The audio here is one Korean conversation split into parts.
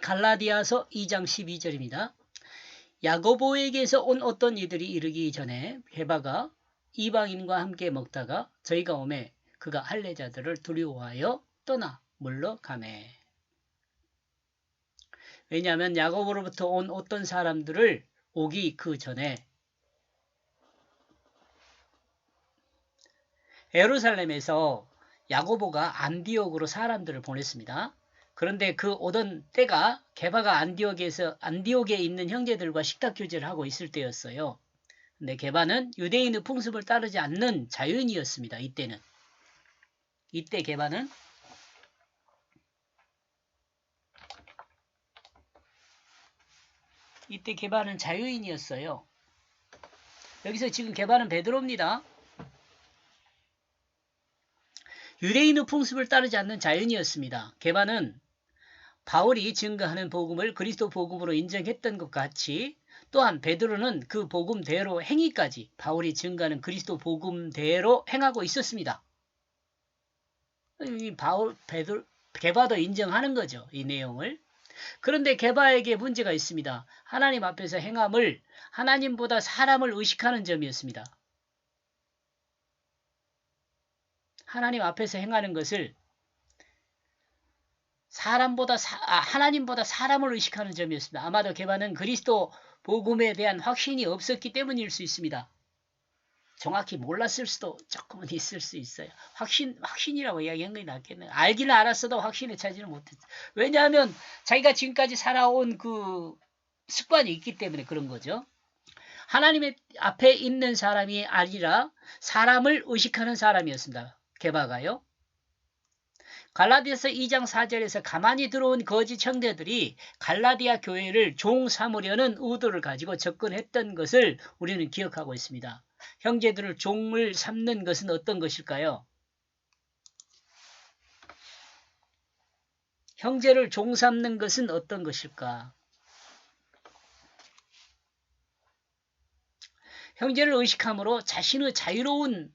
갈라디아서 2장 12절입니다. 야고보에게서 온 어떤 이들이 이르기 전에 게바가 이방인과 함께 먹다가 저희가 오매 그가 할례자들을 두려워하여 떠나 물러가매. 왜냐하면 야고보로부터 온 어떤 사람들을 오기 그 전에 예루살렘에서 야고보가 안디옥으로 사람들을 보냈습니다. 그런데 그 오던 때가 게바가 안디옥에 있는 형제들과 식탁 교제를 하고 있을 때였어요. 근데 게바는 유대인의 풍습을 따르지 않는 자유인이었습니다. 이때 게바는 자유인이었어요. 여기서 지금 게바는 베드로입니다. 유대인의 풍습을 따르지 않는 자유인이었습니다. 게바는 바울이 증거하는 복음을 그리스도 복음으로 인정했던 것 같이 또한 베드로는 그 복음대로 행위까지 바울이 증거하는 그리스도 복음대로 행하고 있었습니다. 게바도 인정하는 거죠. 이 내용을. 그런데 게바에게 문제가 있습니다. 하나님 앞에서 행함을 하나님보다 사람을 의식하는 점이었습니다. 하나님 앞에서 행하는 것을 하나님보다 사람을 의식하는 점이었습니다. 아마도 게바는 그리스도 복음에 대한 확신이 없었기 때문일 수 있습니다. 정확히 몰랐을 수도 조금은 있을 수 있어요. 확신이라고 이야기한 게 낫겠네요. 알기는 알았어도 확신에 차지는 못했어요. 왜냐하면 자기가 지금까지 살아온 그 습관이 있기 때문에 그런 거죠. 하나님의 앞에 있는 사람이 아니라 사람을 의식하는 사람이었습니다. 게바가요. 갈라디아서 2장 4절에서 가만히 들어온 거짓 형제들이 갈라디아 교회를 종 삼으려는 의도를 가지고 접근했던 것을 우리는 기억하고 있습니다. 형제들을 종을 삼는 것은 어떤 것일까요? 형제를 종 삼는 것은 어떤 것일까? 형제를 의식함으로 자신의 자유로운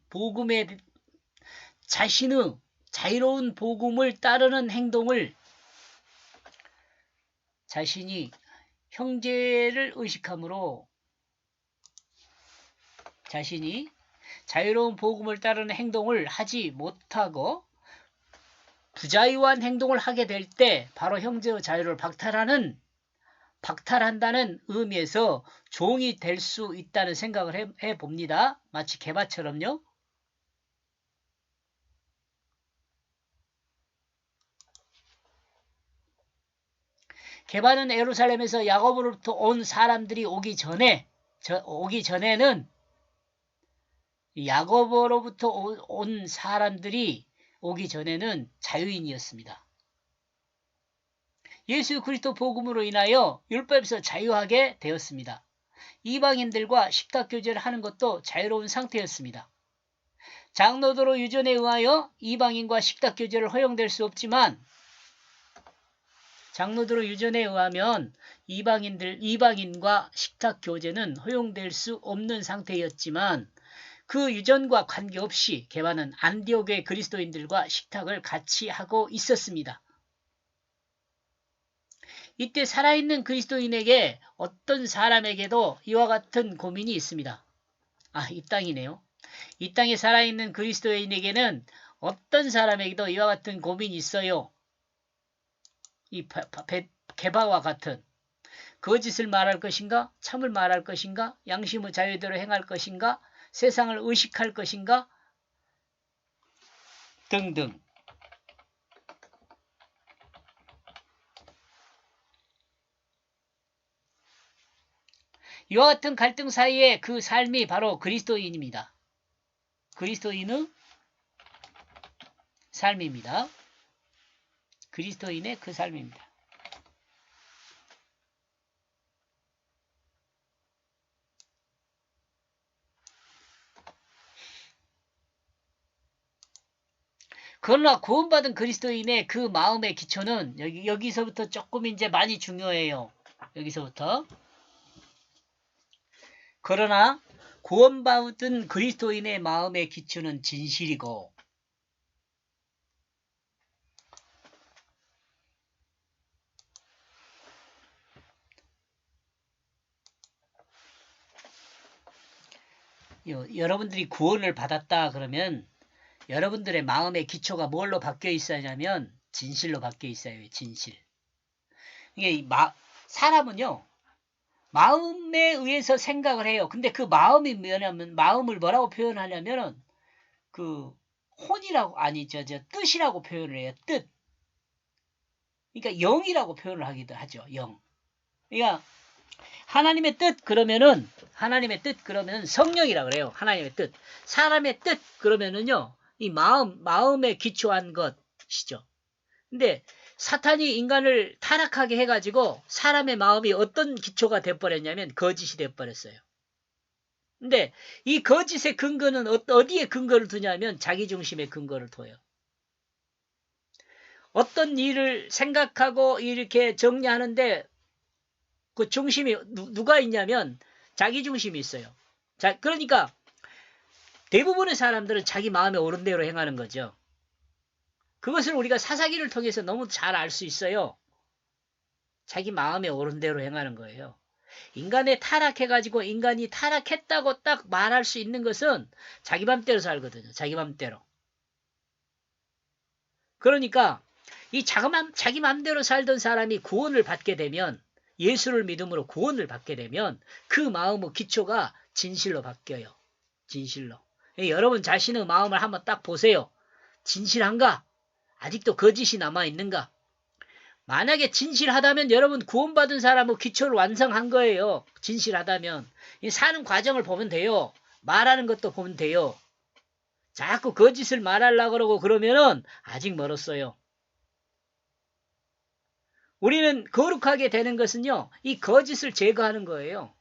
복음을 따르는 행동을 자신이 형제를 의식함으로 자신이 자유로운 복음을 따르는 행동을 하지 못하고 부자유한 행동을 하게 될 때 바로 형제의 자유를 박탈한다는 의미에서 종이 될 수 있다는 생각을 해봅니다. 마치 게바처럼요. 게바는 예루살렘에서 야고보로부터 온 사람들이 오기 전에는 야고보로부터 온 사람들이 오기 전에는 자유인이었습니다. 예수 그리스도 복음으로 인하여 율법에서 자유하게 되었습니다. 이방인들과 식탁 교제를 하는 것도 자유로운 상태였습니다. 장로도로 유전에 의하여 이방인과 식탁 교제를 허용될 수 없지만 장로도로 유전에 의하면 이방인과 식탁 교제는 허용될 수 없는 상태였지만 그 유전과 관계없이 게바는 안디옥의 그리스도인들과 식탁을 같이 하고 있었습니다. 이때 살아있는 그리스도인에게 어떤 사람에게도 이와 같은 고민이 있습니다. 이 땅이네요. 이 땅에 살아있는 그리스도인에게는 어떤 사람에게도 이와 같은 고민이 있어요. 이 게바와 같은 거짓을 말할 것인가? 참을 말할 것인가? 양심의 자유대로 행할 것인가? 세상을 의식할 것인가? 등등. 이와 같은 갈등 사이에 그 삶이 바로 그리스도인입니다. 그리스도인의 삶입니다. 그리스도인의 그 삶입니다. 그러나 구원받은 그리스도인의 그 마음의 기초는 여기서부터 조금 이제 많이 중요해요. 여기서부터. 그러나 구원받은 그리스도인의 마음의 기초는 진실이고 여러분들이 구원을 받았다 그러면 여러분들의 마음의 기초가 뭘로 바뀌어 있어야냐면 진실로 바뀌어 있어요. 진실. 이게 사람은요. 마음에 의해서 생각을 해요. 근데 그 마음이 뭐냐면 마음을 뭐라고 표현하냐면은 그 혼이라고 아니 뜻이라고 표현을 해요. 뜻. 그러니까 영이라고 표현을 하기도 하죠. 영. 그러니까 하나님의 뜻 그러면은 성령이라 그래요. 하나님의 뜻. 사람의 뜻 그러면은요. 이 마음에 기초한 것이죠. 근데 사탄이 인간을 타락하게 해가지고 사람의 마음이 어떤 기초가 돼버렸냐면 거짓이 돼버렸어요. 근데 이 거짓의 근거는 어디에 근거를 두냐면 자기중심의 근거를 둬요. 어떤 일을 생각하고 이렇게 정리하는데 그 중심이 누가 있냐면 자기중심이 있어요. 자, 그러니까 대부분의 사람들은 자기 마음에 옳은 대로 행하는 거죠. 그것을 우리가 사사기를 통해서 너무 잘 알 수 있어요. 자기 마음에 옳은 대로 행하는 거예요. 인간에 타락해가지고 인간이 타락했다고 딱 말할 수 있는 것은 자기 맘대로 살거든요. 자기 맘대로. 그러니까 이 자기 맘대로 살던 사람이 구원을 받게 되면 예수를 믿음으로 구원을 받게 되면 그 마음의 기초가 진실로 바뀌어요. 진실로. 여러분 자신의 마음을 한번 딱 보세요. 진실한가? 아직도 거짓이 남아있는가? 만약에 진실하다면 여러분 구원받은 사람의 기초를 완성한 거예요. 진실하다면. 사는 과정을 보면 돼요. 말하는 것도 보면 돼요. 자꾸 거짓을 말하려고 그러고 그러면은 아직 멀었어요. 우리는 거룩하게 되는 것은요. 이 거짓을 제거하는 거예요.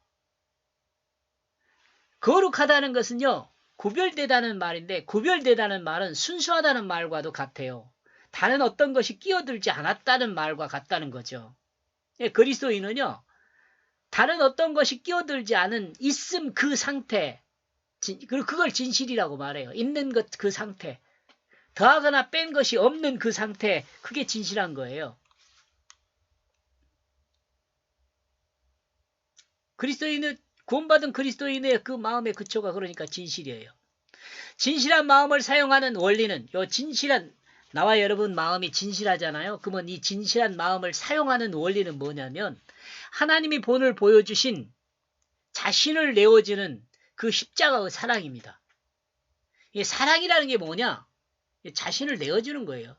거룩하다는 것은요. 구별되다는 말인데 구별되다는 말은 순수하다는 말과도 같아요. 다른 어떤 것이 끼어들지 않았다는 말과 같다는 거죠. 그리스도인은요. 다른 어떤 것이 끼어들지 않은 있음 그 상태, 그걸 진실이라고 말해요. 있는 것 그 상태. 더하거나 뺀 것이 없는 그 상태, 그게 진실한 거예요. 그리스도인은 구원받은 그리스도인의 그 마음의 그초가 그러니까 진실이에요. 진실한 마음을 사용하는 원리는 나와 여러분 마음이 진실하잖아요. 그러면 이 진실한 마음을 사용하는 원리는 뭐냐면 하나님이 본을 보여주신 자신을 내어주는 그 십자가의 사랑입니다. 이 사랑이라는 게 뭐냐? 자신을 내어주는 거예요.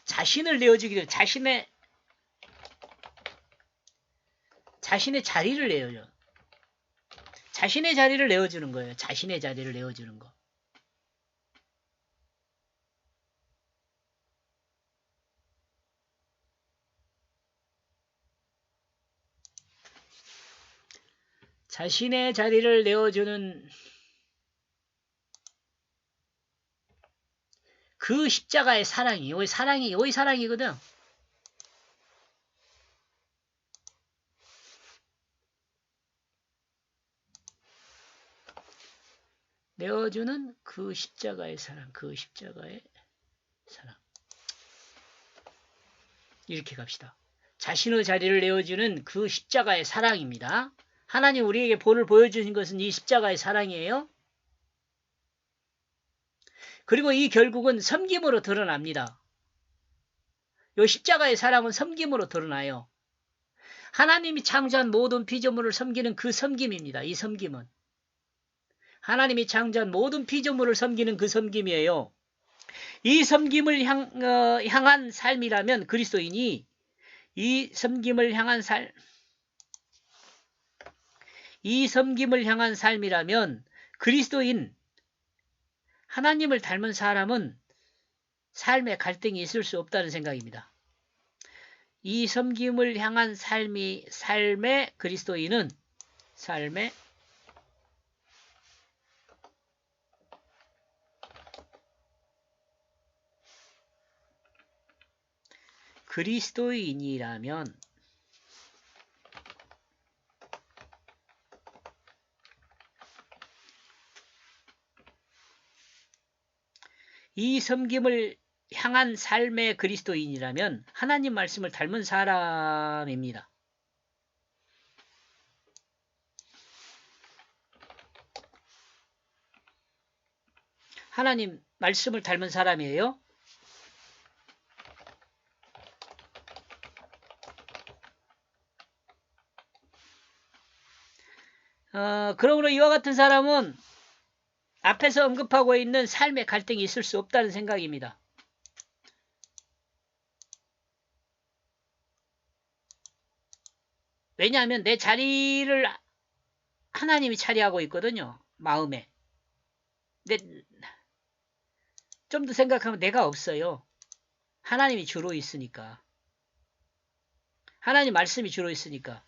자신을 내어주기도 자신의 자리를 내어줘. 자신의 자리를 내어주는 거예요. 자신의 자리를 내어주는 거. 자신의 자리를 내어주는 그 십자가의 사랑이, 여기 사랑이거든. 내어주는 그 십자가의 사랑, 그 십자가의 사랑. 이렇게 갑시다. 자신의 자리를 내어주는 그 십자가의 사랑입니다. 하나님 우리에게 본을 보여주신 것은 이 십자가의 사랑이에요. 그리고 이 결국은 섬김으로 드러납니다. 이 십자가의 사랑은 섬김으로 드러나요. 하나님이 창조한 모든 피조물을 섬기는 그 섬김입니다. 이 섬김은. 하나님이 창조한 모든 피조물을 섬기는 그 섬김이에요. 이 섬김을 향한 삶이라면 그리스도인이 이 섬김을 향한 삶이라면 그리스도인 하나님을 닮은 사람은 삶에 갈등이 있을 수 없다는 생각입니다. 이 섬김을 향한 삶의 그리스도인은 그리스도인이라면 이 섬김을 향한 삶의 그리스도인이라면 하나님 말씀을 닮은 사람입니다. 하나님 말씀을 닮은 사람이에요. 그러므로 이와 같은 사람은 앞에서 언급하고 있는 삶의 갈등이 있을 수 없다는 생각입니다. 왜냐하면 내 자리를 하나님이 차지하고 있거든요. 마음에. 근데 좀 더 생각하면 내가 없어요. 하나님이 주로 있으니까. 하나님 말씀이 주로 있으니까.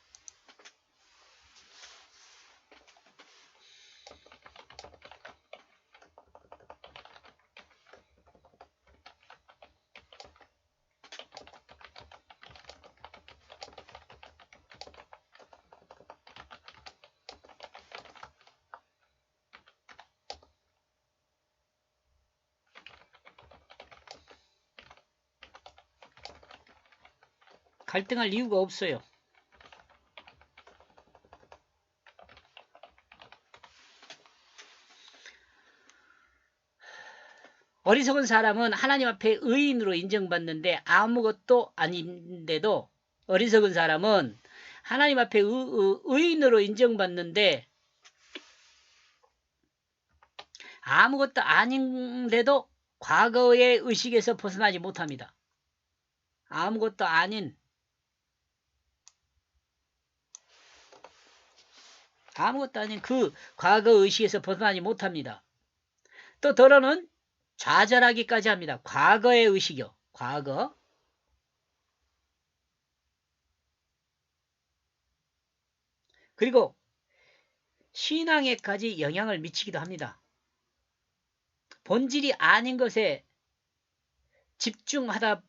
갈등할 이유가 없어요. 어리석은 사람은 하나님 앞에 의인으로 인정받는데 아무것도 아닌데도 어리석은 사람은 하나님 앞에 의인으로 인정받는데 아무것도 아닌데도 과거의 의식에서 벗어나지 못합니다. 아무것도 아닌 그 과거 의식에서 벗어나지 못합니다. 또 더러는 좌절하기까지 합니다. 과거의 의식이요. 과거. 그리고 신앙에까지 영향을 미치기도 합니다. 본질이 아닌 것에 집중하다가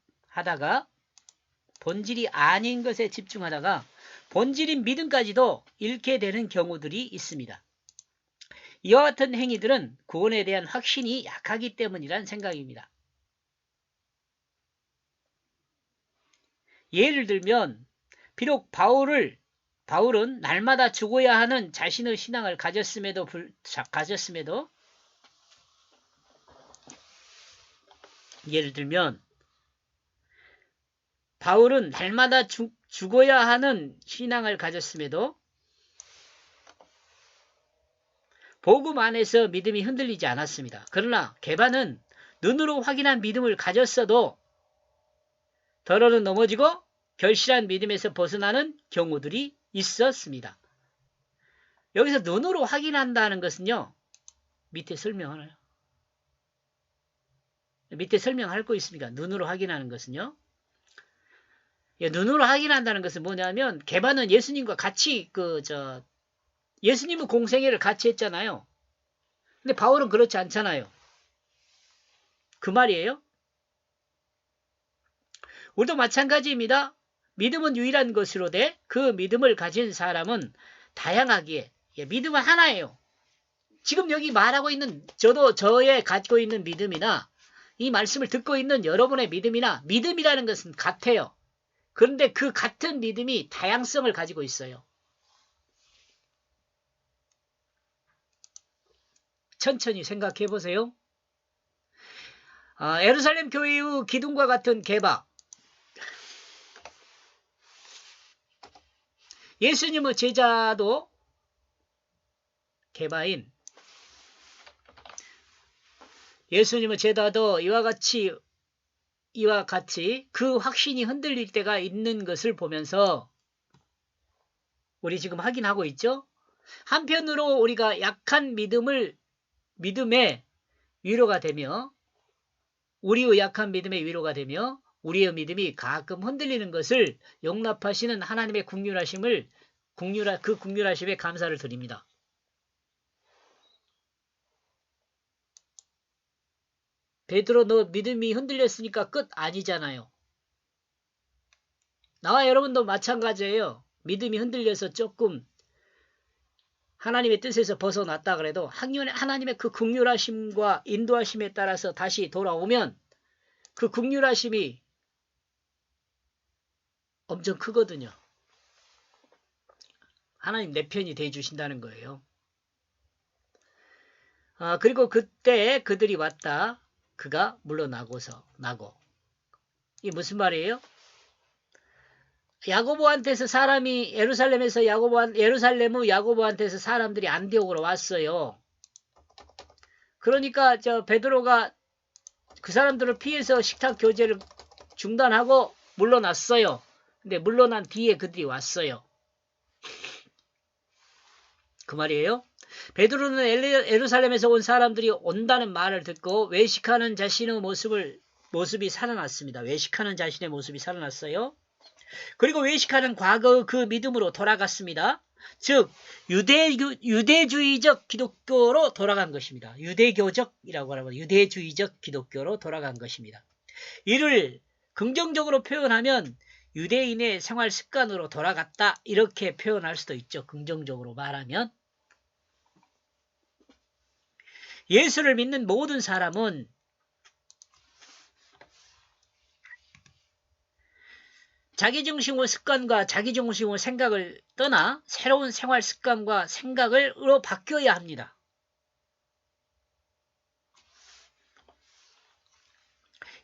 본질인 믿음까지도 잃게 되는 경우들이 있습니다. 이와 같은 행위들은 구원에 대한 확신이 약하기 때문이란 생각입니다. 예를 들면 비록 바울은 날마다 죽어야 하는 자신의 신앙을 가졌음에도 예를 들면 바울은 날마다 죽어야 하는 신앙을 가졌음에도 복음 안에서 믿음이 흔들리지 않았습니다. 그러나 게바는 눈으로 확인한 믿음을 가졌어도 더러는 넘어지고 결실한 믿음에서 벗어나는 경우들이 있었습니다. 여기서 눈으로 확인한다는 것은요. 밑에 설명할 거 있습니다. 눈으로 확인하는 것은요. 눈으로 확인한다는 것은 뭐냐면 게바는 예수님과 같이 예수님은 공생애를 같이 했잖아요. 근데 바울은 그렇지 않잖아요. 그 말이에요. 우리도 마찬가지입니다. 믿음은 유일한 것으로되 그 믿음을 가진 사람은 다양하기에 믿음은 하나예요. 지금 여기 말하고 있는 저의 갖고 있는 믿음이나 이 말씀을 듣고 있는 여러분의 믿음이나 믿음이라는 것은 같아요. 그런데 그 같은 믿음이 다양성을 가지고 있어요. 천천히 생각해 보세요. 예루살렘 교회의 기둥과 같은 게바. 예수님의 제자도 게바인 예수님의 제자도 이와 같이 그 확신이 흔들릴 때가 있는 것을 보면서 우리 지금 확인하고 있죠? 한편으로 우리가 약한 믿음의 위로가 되며 우리의 약한 믿음의 위로가 되며 우리의 믿음이 가끔 흔들리는 것을 용납하시는 하나님의 그 국률하심에 감사를 드립니다. 베드로 너 믿음이 흔들렸으니까 끝 아니잖아요. 나와 여러분도 마찬가지예요. 믿음이 흔들려서 조금 하나님의 뜻에서 벗어났다 그래도 하나님의 그 긍휼하심과 인도하심에 따라서 다시 돌아오면 그 긍휼하심이 엄청 크거든요. 하나님 내 편이 돼 주신다는 거예요. 그리고 그때 그들이 왔다. 그가 나고. 이게 무슨 말이에요? 야고보한테서 사람이 예루살렘의 야고보한테서 사람들이 안디옥으로 왔어요. 그러니까 저 베드로가 그 사람들을 피해서 식탁 교제를 중단하고 물러났어요. 근데 물러난 뒤에 그들이 왔어요. 그 말이에요. 베드로는 예루살렘에서 온 사람들이 온다는 말을 듣고 외식하는 자신의 모습이 살아났습니다. 외식하는 자신의 모습이 살아났어요. 그리고 외식하는 과거의 그 믿음으로 돌아갔습니다. 즉 유대주의적 기독교로 돌아간 것입니다. 유대교적이라고 하면 유대주의적 기독교로 돌아간 것입니다. 이를 긍정적으로 표현하면 유대인의 생활 습관으로 돌아갔다 이렇게 표현할 수도 있죠. 긍정적으로 말하면 예수를 믿는 모든 사람은 자기중심의 습관과 자기중심의 생각을 떠나 새로운 생활 습관과 생각으로 바뀌어야 합니다.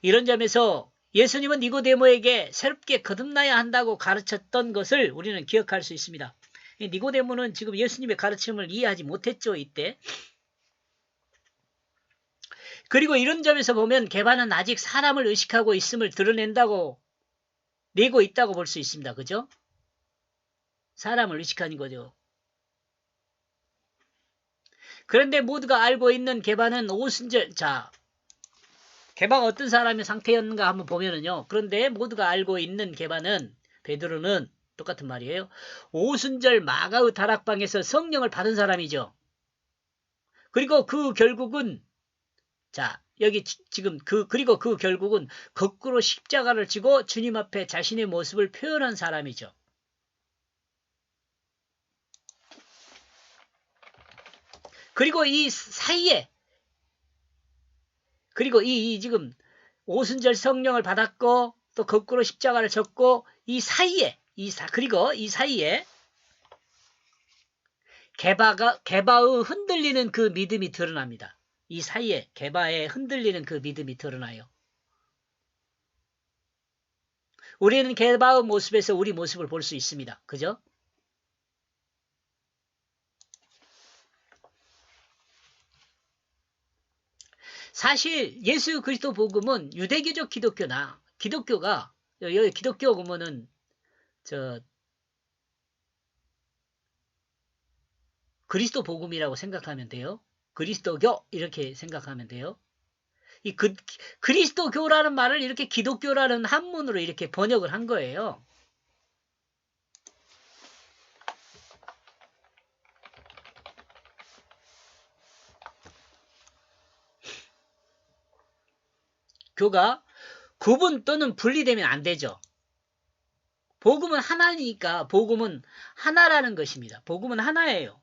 이런 점에서 예수님은 니고데모에게 새롭게 거듭나야 한다고 가르쳤던 것을 우리는 기억할 수 있습니다. 니고데모는 지금 예수님의 가르침을 이해하지 못했죠, 이때. 그리고 이런 점에서 보면 개바는 아직 사람을 의식하고 있음을 내고 있다고 볼 수 있습니다. 그죠? 사람을 의식하는 거죠. 그런데 모두가 알고 있는 개바는 개바가 어떤 사람의 상태였는가 한번 보면은요. 그런데 모두가 알고 있는 개바는 베드로는 똑같은 말이에요. 오순절 마가의 다락방에서 성령을 받은 사람이죠. 그리고 그 결국은 여기 지금 그리고 그 결국은 거꾸로 십자가를 지고 주님 앞에 자신의 모습을 표현한 사람이죠. 그리고 이 사이에 그리고 이 지금 오순절 성령을 받았고 또 거꾸로 십자가를 졌고 그리고 이 사이에 개바의 흔들리는 그 믿음이 드러납니다. 이 사이에 개바의 흔들리는 그 믿음이 드러나요. 우리는 개바의 모습에서 우리 모습을 볼 수 있습니다. 그죠? 사실 예수 그리스도 복음은 유대교적 기독교나 기독교가 여기 기독교 보면은 그리스도 복음이라고 생각하면 돼요. 그리스도교 이렇게 생각하면 돼요. 이 그리스도교라는 말을 이렇게 기독교라는 한문으로 이렇게 번역을 한 거예요. 교가 구분 또는 분리되면 안 되죠. 복음은 하나니까 복음은 하나라는 것입니다. 복음은 하나예요.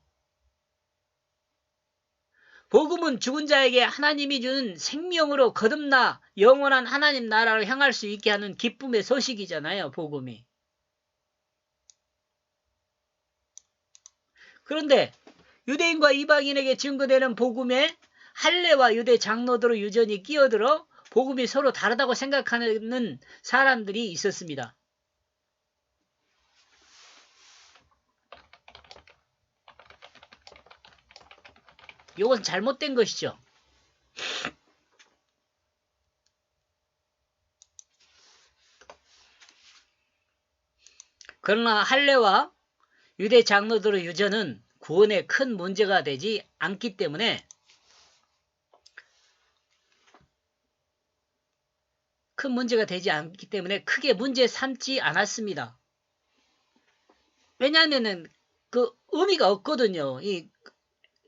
복음은 죽은 자에게 하나님이 주는 생명으로 거듭나 영원한 하나님 나라로 향할 수 있게 하는 기쁨의 소식이잖아요. 복음이. 그런데 유대인과 이방인에게 증거되는 복음에 할례와 유대 장로들의 유전이 끼어들어 복음이 서로 다르다고 생각하는 사람들이 있었습니다. 이건 잘못된 것이죠. 그러나 할례와 유대 장로들의 유전은 구원에 큰 문제가 되지 않기 때문에 크게 문제 삼지 않았습니다. 왜냐하면은 그 의미가 없거든요. 이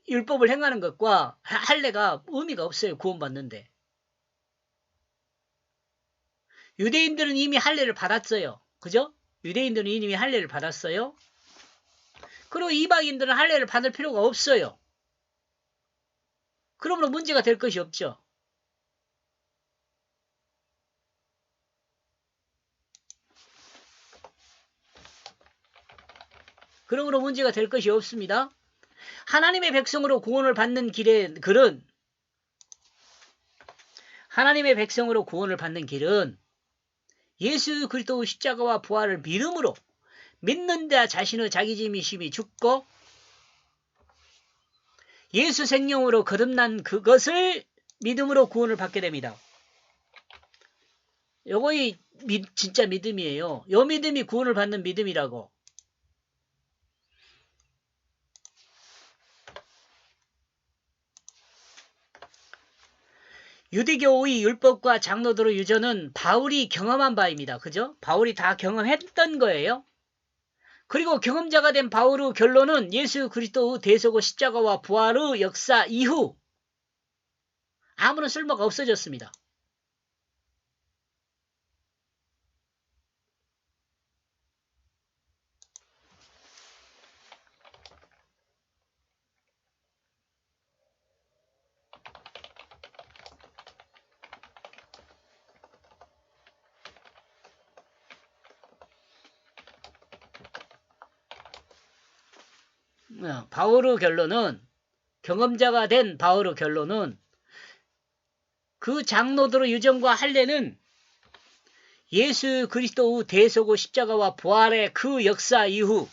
율법을 행하는 것과 할례가 의미가 없어요. 구원받는데. 유대인들은 이미 할례를 받았어요. 그죠? 유대인들은 이미 할례를 받았어요. 그리고 이방인들은 할례를 받을 필요가 없어요. 그러므로 문제가 될 것이 없죠. 그러므로 문제가 될 것이 없습니다. 하나님의 백성으로 구원을 받는 길의 글은 하나님의 백성으로 구원을 받는 길은 예수 그리스도의 십자가와 부활을 믿음으로 믿는 자 자신의 자기 짐이심이 죽고 예수 생명으로 거듭난 그것을 믿음으로 구원을 받게 됩니다. 요거이 진짜 믿음이에요. 요 믿음이 구원을 받는 믿음이라고. 유대교의 율법과 장로들의 유전은 바울이 경험한 바입니다. 그죠? 바울이 다 경험했던 거예요. 그리고 경험자가 된 바울의 결론은 예수 그리스도의 대속의 십자가와 부활의 역사 이후 아무런 쓸모가 없어졌습니다. 바울의 결론은 경험자가 된 바울의 결론은 그 장로들의 유전과 할례는 예수 그리스도의 대속의 십자가와 부활의 그 역사 이후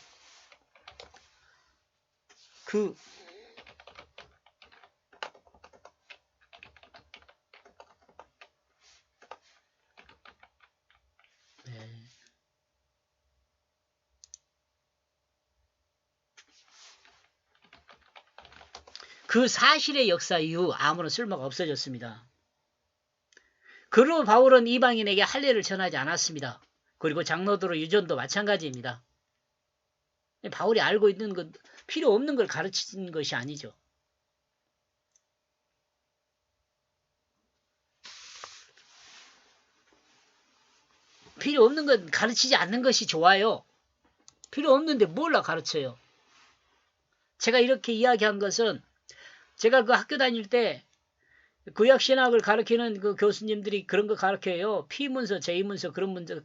그 사실의 역사 이후 아무런 쓸모가 없어졌습니다. 그로 바울은 이방인에게 할례를 전하지 않았습니다. 그리고 장로들의 유전도 마찬가지입니다. 바울이 알고 있는 것, 필요 없는 걸 가르치는 것이 아니죠. 필요 없는 건 가르치지 않는 것이 좋아요. 필요 없는데 뭘라 가르쳐요. 제가 이렇게 이야기한 것은 제가 그 학교 다닐 때 구약신학을 가르치는 그 교수님들이 그런 거 가르쳐요. P문서, J문서 그런 문서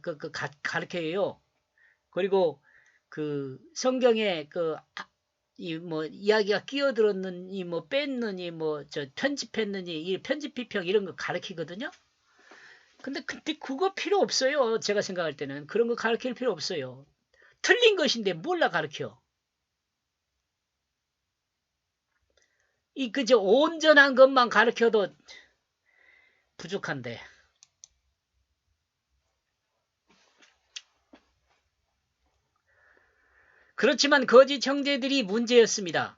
가르쳐요. 그리고 그 성경에 이 뭐 이야기가 끼어들었느니 뭐 뺐느니 뭐 저 편집했느니 이 편집 비평 이런 거 가르치거든요. 근데 그거 필요 없어요. 제가 생각할 때는 그런 거 가르칠 필요 없어요. 틀린 것인데 몰라 가르쳐. 이 그저 온전한 것만 가르쳐도 부족한데. 그렇지만 거짓 형제들이 문제였습니다.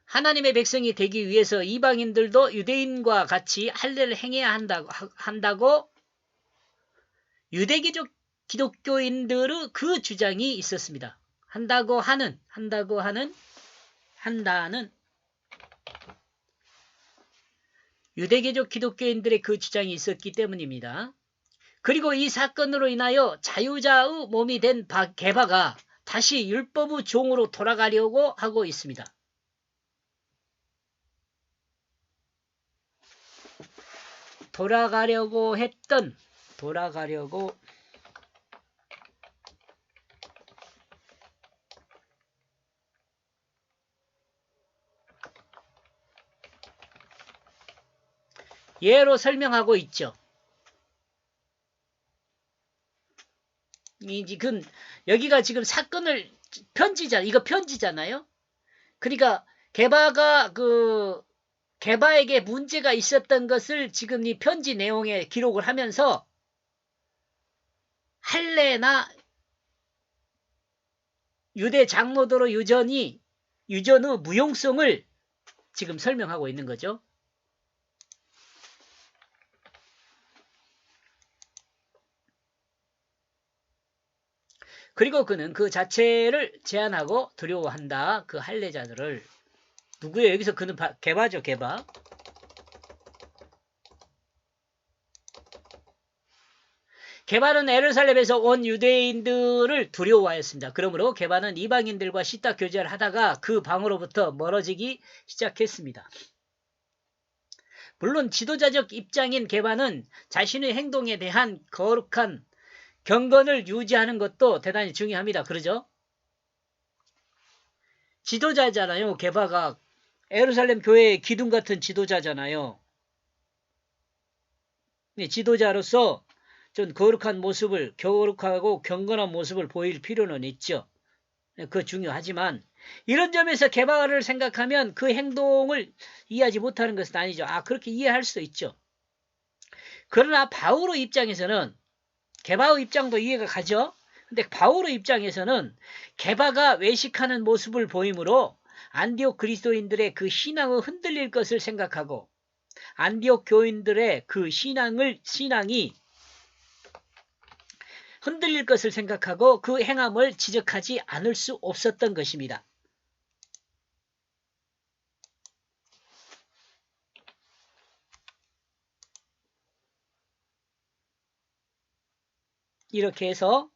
하나님의 백성이 되기 위해서 이방인들도 유대인과 같이 할례를 행해야 한다고 유대기족 기독교인들의 그 주장이 있었습니다. 한다는 유대계족 기독교인들의 그 주장이 있었기 때문입니다. 그리고 이 사건으로 인하여 자유자의 몸이 된 게바가 다시 율법의 종으로 돌아가려고 하고 있습니다. 돌아가려고 예로 설명하고 있죠. 지금 여기가 지금 사건을 이거 편지잖아요. 그러니까 게바에게 문제가 있었던 것을 지금 이 편지 내용에 기록을 하면서 할례나 유대 장로들의 유전의 무용성을 지금 설명하고 있는 거죠. 그리고 그는 그 자체를 제한하고 두려워한다. 그 할례자들을. 누구예요? 여기서 그는 게바죠. 게바. 게바는 예루살렘에서 온 유대인들을 두려워하였습니다. 그러므로 게바는 이방인들과 식탁 교제를 하다가 그 방으로부터 멀어지기 시작했습니다. 물론 지도자적 입장인 게바는 자신의 행동에 대한 거룩한 경건을 유지하는 것도 대단히 중요합니다. 그러죠? 지도자잖아요. 게바가 예루살렘 교회의 기둥 같은 지도자잖아요. 네, 지도자로서 좀 거룩하고 경건한 모습을 보일 필요는 있죠. 그거 중요하지만 이런 점에서 게바를 생각하면 그 행동을 이해하지 못하는 것은 아니죠. 그렇게 이해할 수도 있죠. 그러나 바울의 입장에서는 게바의 입장도 이해가 가죠. 근데 바울의 입장에서는 게바가 외식하는 모습을 보이므로 안디옥 그리스도인들의 그 신앙을 흔들릴 것을 생각하고 안디옥 교인들의 그 신앙이 흔들릴 것을 생각하고 그 행함을 지적하지 않을 수 없었던 것입니다. 이렇게 해서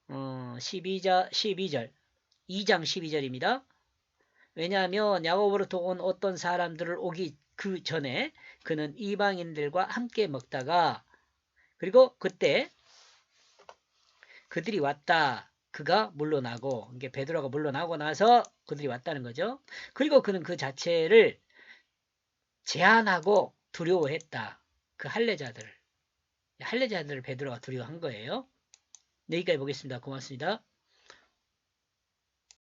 12절 2장 12절입니다. 왜냐하면 야고보로부터 온 어떤 사람들을 오기 그 전에 그는 이방인들과 함께 먹다가 그리고 그때 그들이 왔다. 그가 물러나고 이게 베드로가 물러나고 나서 그들이 왔다는 거죠. 그리고 그는 그 자체를 제한하고 두려워했다. 그 할례자들을 베드로가 두려워한 거예요. 네, 여기까지 보겠습니다. 고맙습니다.